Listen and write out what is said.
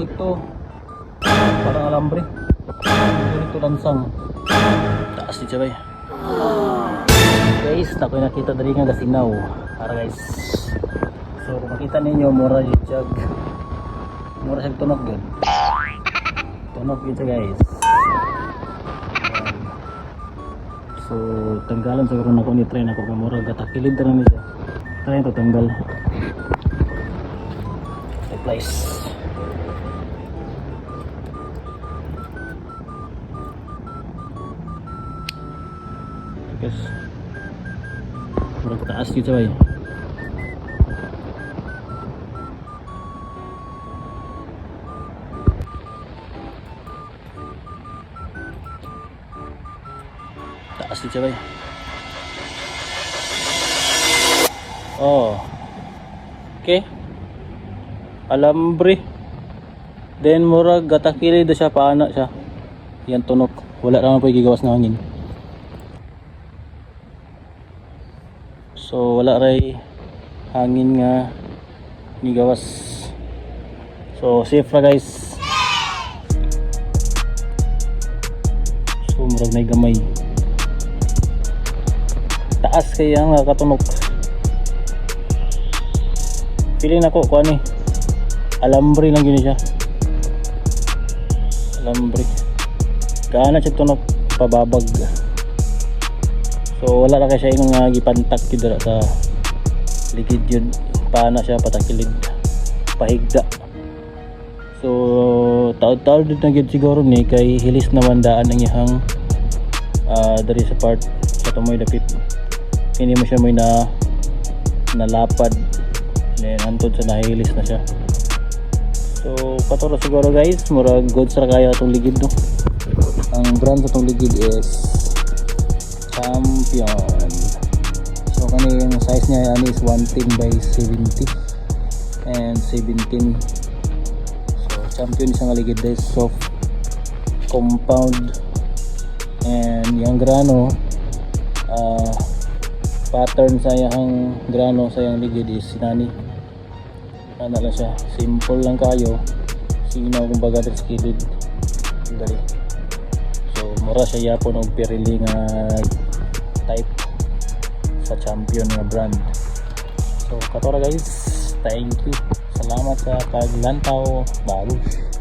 ito parang alambre. Ito lansang taas di sabay. Guys, na ko nakita dali nga gasinaw. Para guys, so kung makita ninyo mura jig mura siya tunog yun. Tunog yun siya guys. So tanggalan siguro na ko ni try na ko mura gatakilid na niya. Try ito tanggal. Replace. Guys, mura taas dito ba yun? Taas dito ba yun? Oh, okay. Alambre. Then murag gatakili do siya paana siya. Yan tunok. Wala ra man po'y gigawas na hangin. So wala ray hangin nga gigawas. So safe ra guys. So murag nay gamay. Taas kaya nga katunok. Feeling ako kuan ni alambre lang gini siya. Alambre. Gaana siya tunok pababag. So wala ra kay siya ingon nga gipantak gyud sa ligid yun. Paana siya patakilid. Pahigda. So taod-taod na gyud siguro ni kay hilis naman daan ang iyang dari sa part sa tumoy dapit. Hindi mo siya may nalapad. Then antod sa nahilis na siya. So katuro siguro guys, murag goods ra kaya atong ligid no. Ang brand sa atong ligid is Champion. So kani yung size niya ani is 110 by 70 and 17. So Champion isang ligid is soft compound and yung grano pattern sa yung grano sa yung ligid is sinani. Ano lang siya, simple lang kayo. Sino kumbaga din skilled dali. So mura siya yapon og Pirelli nga type sa Champion nga brand. So katora guys, thank you. Salamat sa paglantaw. Bagus.